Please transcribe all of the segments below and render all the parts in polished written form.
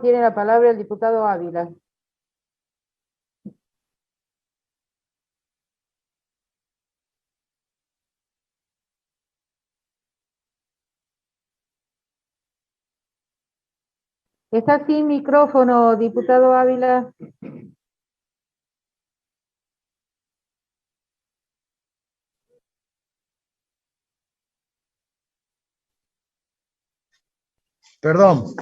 tiene la palabra el diputado Ávila. Está sin micrófono, diputado Ávila. Perdón.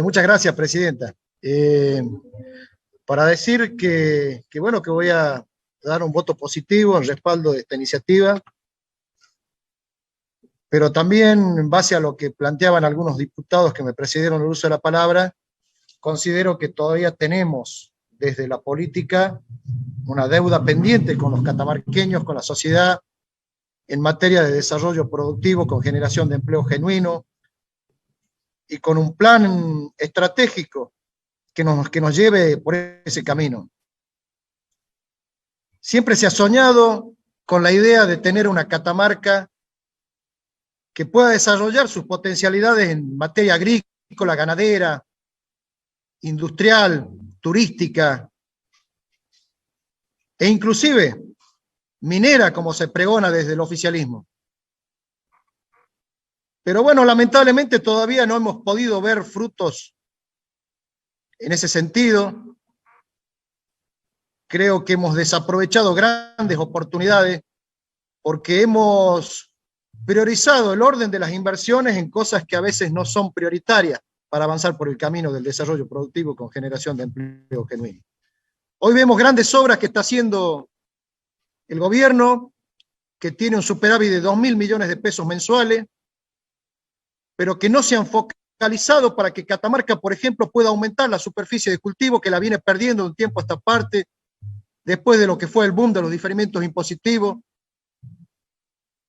Muchas gracias, presidenta. Para decir que voy a dar un voto positivo en respaldo de esta iniciativa, pero también en base a lo que planteaban algunos diputados que me precedieron el uso de la palabra, considero que todavía tenemos desde la política una deuda pendiente con los catamarqueños, con la sociedad, en materia de desarrollo productivo, con generación de empleo genuino, y con un plan estratégico que nos lleve por ese camino. Siempre se ha soñado con la idea de tener una Catamarca que pueda desarrollar sus potencialidades en materia agrícola, ganadera, industrial, turística, e inclusive minera, como se pregona desde el oficialismo. Pero bueno, lamentablemente todavía no hemos podido ver frutos en ese sentido. Creo que hemos desaprovechado grandes oportunidades porque hemos priorizado el orden de las inversiones en cosas que a veces no son prioritarias para avanzar por el camino del desarrollo productivo con generación de empleo genuino. Hoy vemos grandes obras que está haciendo el gobierno, que tiene un superávit de 2.000 millones de pesos mensuales, pero que no se han focalizado para que Catamarca, por ejemplo, pueda aumentar la superficie de cultivo, que la viene perdiendo de un tiempo a esta parte, después de lo que fue el boom de los diferimientos impositivos,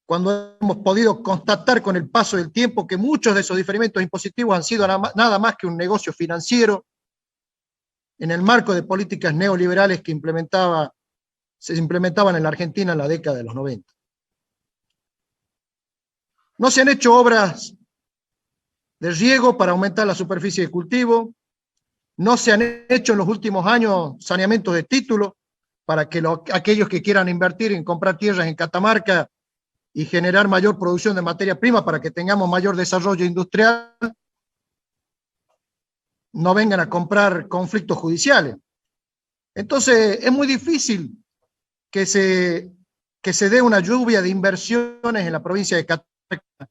cuando hemos podido constatar con el paso del tiempo que muchos de esos diferimientos impositivos han sido nada más que un negocio financiero en el marco de políticas neoliberales que se implementaban en la Argentina en la década de los 90. No se han hecho obras de riego para aumentar la superficie de cultivo, no se han hecho en los últimos años saneamientos de título para que aquellos que quieran invertir en comprar tierras en Catamarca y generar mayor producción de materia prima para que tengamos mayor desarrollo industrial, no vengan a comprar conflictos judiciales. Entonces, es muy difícil que se dé una lluvia de inversiones en la provincia de Catamarca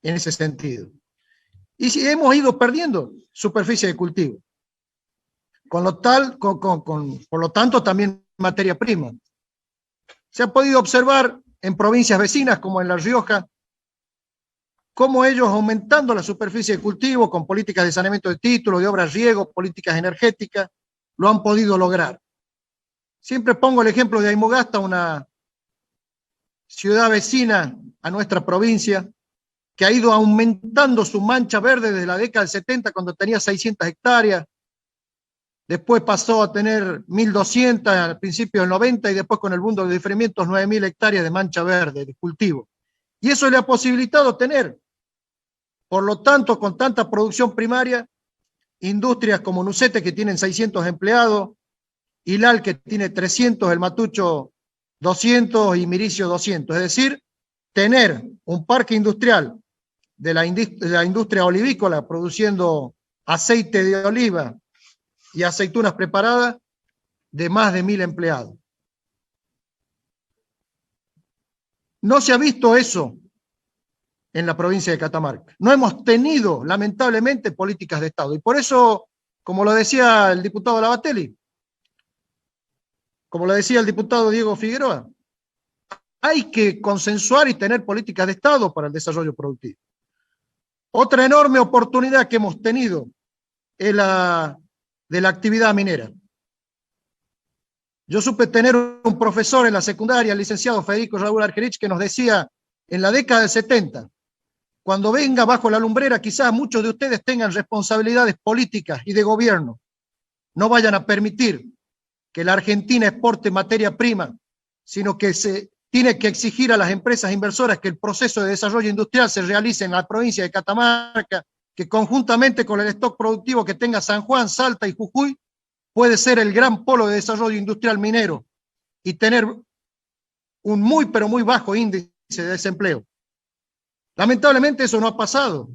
en ese sentido. Y si hemos ido perdiendo superficie de cultivo. Por lo tanto, también materia prima. Se ha podido observar en provincias vecinas, como en La Rioja, cómo ellos, aumentando la superficie de cultivo con políticas de saneamiento de título, de obras riego, políticas energéticas, lo han podido lograr. Siempre pongo el ejemplo de Aymogasta, una ciudad vecina a nuestra provincia, que ha ido aumentando su mancha verde desde la década del 70, cuando tenía 600 hectáreas, después pasó a tener 1.200 al principio del 90, y después con el boom de los diferimientos 9.000 hectáreas de mancha verde, de cultivo. Y eso le ha posibilitado tener, por lo tanto, con tanta producción primaria, industrias como Nucete, que tienen 600 empleados, Hilal, que tiene 300, el Matucho 200 y Miricio 200. Es decir, tener un parque industrial de la industria olivícola produciendo aceite de oliva y aceitunas preparadas de más de 1.000 empleados. No se ha visto eso en la provincia de Catamarca. No hemos tenido, lamentablemente, políticas de Estado. Y por eso, como lo decía el diputado Lavatelli, como lo decía el diputado Diego Figueroa, hay que consensuar y tener políticas de Estado para el desarrollo productivo. Otra enorme oportunidad que hemos tenido es la de la actividad minera. Yo supe tener un profesor en la secundaria, el licenciado Federico Raúl Argerich, que nos decía en la década del 70, cuando venga bajo la lumbrera, quizás muchos de ustedes tengan responsabilidades políticas y de gobierno, no vayan a permitir que la Argentina exporte materia prima, sino que se tiene que exigir a las empresas inversoras que el proceso de desarrollo industrial se realice en la provincia de Catamarca, que conjuntamente con el stock productivo que tenga San Juan, Salta y Jujuy, puede ser el gran polo de desarrollo industrial minero y tener un muy, pero muy bajo índice de desempleo. Lamentablemente eso no ha pasado.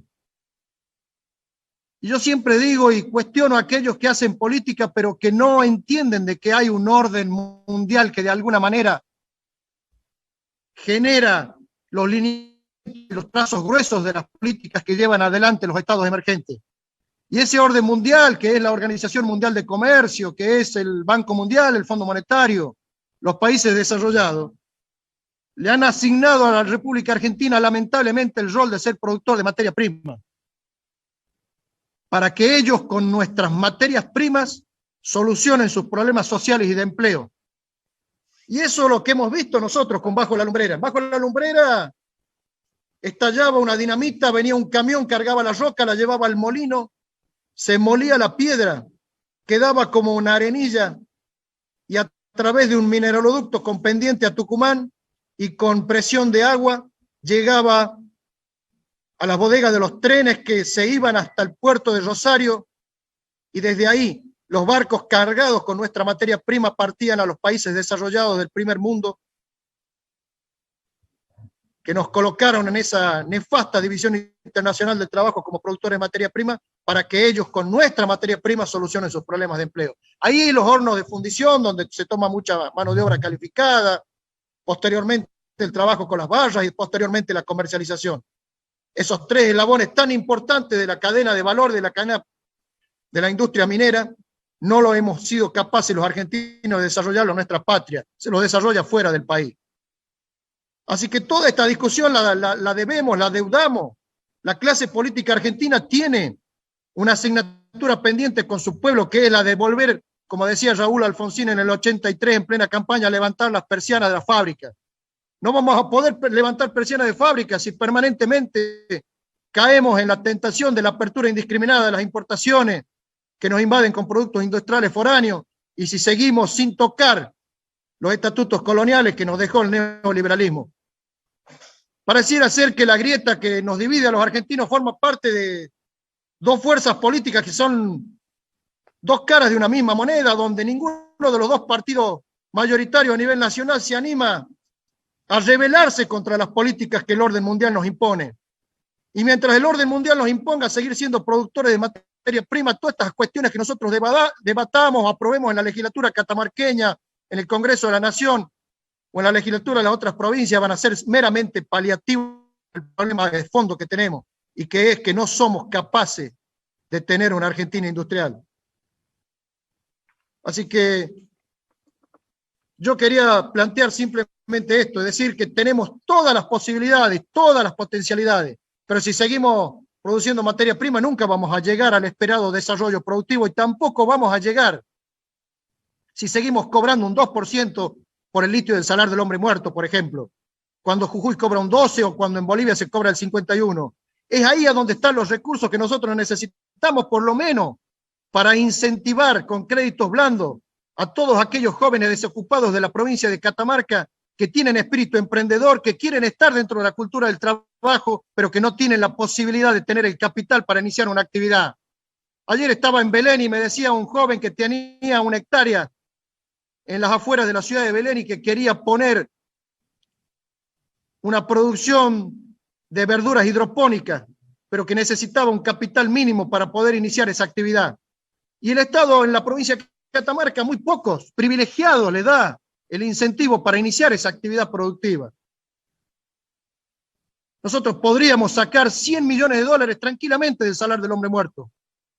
Y yo siempre digo y cuestiono a aquellos que hacen política, pero que no entienden de que hay un orden mundial que de alguna manera genera los trazos gruesos de las políticas que llevan adelante los estados emergentes. Y ese orden mundial, que es la Organización Mundial de Comercio, que es el Banco Mundial, el Fondo Monetario, los países desarrollados, le han asignado a la República Argentina lamentablemente el rol de ser productor de materia prima, para que ellos con nuestras materias primas solucionen sus problemas sociales y de empleo. Y eso es lo que hemos visto nosotros con Bajo la Lumbrera. Bajo la Lumbrera estallaba una dinamita, venía un camión, cargaba la roca, la llevaba al molino, se molía la piedra, quedaba como una arenilla y a través de un mineraloducto con pendiente a Tucumán y con presión de agua llegaba a las bodegas de los trenes que se iban hasta el puerto de Rosario y desde ahí los barcos cargados con nuestra materia prima partían a los países desarrollados del primer mundo que nos colocaron en esa nefasta división internacional del trabajo como productores de materia prima para que ellos con nuestra materia prima solucionen sus problemas de empleo. Ahí los hornos de fundición donde se toma mucha mano de obra calificada, posteriormente el trabajo con las barras y posteriormente la comercialización. Esos tres eslabones tan importantes de la cadena de valor, de la cadena de la industria minera, no lo hemos sido capaces los argentinos de desarrollarlo en nuestra patria, se lo desarrolla fuera del país. Así que toda esta discusión la debemos, la deudamos. La clase política argentina tiene una asignatura pendiente con su pueblo, que es la de volver, como decía Raúl Alfonsín en el 83, en plena campaña, a levantar las persianas de la fábrica. No vamos a poder levantar persianas de fábrica si permanentemente caemos en la tentación de la apertura indiscriminada de las importaciones que nos invaden con productos industriales foráneos y si seguimos sin tocar los estatutos coloniales que nos dejó el neoliberalismo. Pareciera ser que la grieta que nos divide a los argentinos forma parte de dos fuerzas políticas que son dos caras de una misma moneda, donde ninguno de los dos partidos mayoritarios a nivel nacional se anima a rebelarse contra las políticas que el orden mundial nos impone. Y mientras el orden mundial nos imponga seguir siendo productores de materia prima, todas estas cuestiones que nosotros debatamos, aprobemos en la legislatura catamarqueña, en el Congreso de la Nación o en la legislatura de las otras provincias van a ser meramente paliativos al problema de fondo que tenemos y que es que no somos capaces de tener una Argentina industrial. Así que yo quería plantear simplemente esto, es decir, que tenemos todas las posibilidades, todas las potencialidades, pero si seguimos produciendo materia prima nunca vamos a llegar al esperado desarrollo productivo y tampoco vamos a llegar si seguimos cobrando un 2% por el litio del salar del hombre muerto, por ejemplo, cuando Jujuy cobra un 12% o cuando en Bolivia se cobra el 51%. Es ahí a donde están los recursos que nosotros necesitamos, por lo menos, para incentivar con créditos blandos a todos aquellos jóvenes desocupados de la provincia de Catamarca que tienen espíritu emprendedor, que quieren estar dentro de la cultura del trabajo, pero que no tienen la posibilidad de tener el capital para iniciar una actividad. Ayer estaba en Belén y me decía un joven que tenía 1 hectárea en las afueras de la ciudad de Belén y que quería poner una producción de verduras hidropónicas, pero que necesitaba un capital mínimo para poder iniciar esa actividad. Y el Estado en la provincia de Catamarca, muy pocos privilegiados le da el incentivo para iniciar esa actividad productiva. Nosotros podríamos sacar $100 millones tranquilamente del salar del hombre muerto.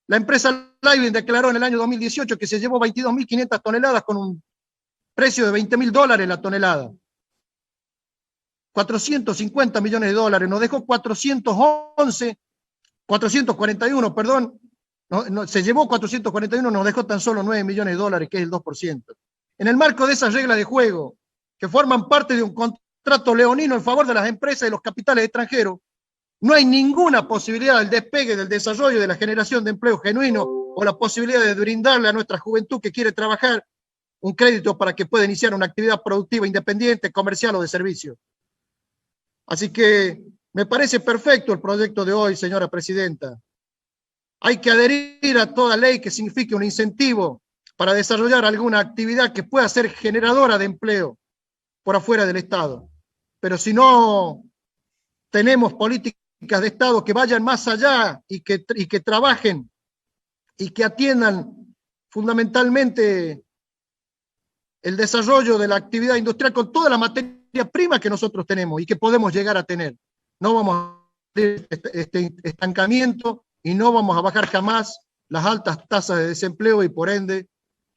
La empresa Living declaró en el año 2018 que se llevó 22.500 toneladas con un precio de $20.000 la tonelada. 450 millones de dólares, nos dejó 441, perdón, se llevó 441, nos dejó tan solo 9 millones de dólares, que es el 2%. En el marco de esas reglas de juego, que forman parte de un contrato leonino en favor de las empresas y los capitales extranjeros, no hay ninguna posibilidad del despegue, del desarrollo, de la generación de empleo genuino o la posibilidad de brindarle a nuestra juventud que quiere trabajar un crédito para que pueda iniciar una actividad productiva independiente, comercial o de servicio. Así que me parece perfecto el proyecto de hoy, señora presidenta. Hay que adherir a toda ley que signifique un incentivo para desarrollar alguna actividad que pueda ser generadora de empleo por afuera del Estado. Pero si no tenemos políticas de Estado que vayan más allá y que trabajen y que atiendan fundamentalmente el desarrollo de la actividad industrial con toda la materia prima que nosotros tenemos y que podemos llegar a tener, no vamos a tener este estancamiento y no vamos a bajar jamás las altas tasas de desempleo y por ende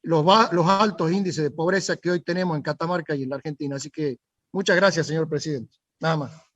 los altos índices de pobreza que hoy tenemos en Catamarca y en la Argentina. Así que muchas gracias, señor presidente. Nada más.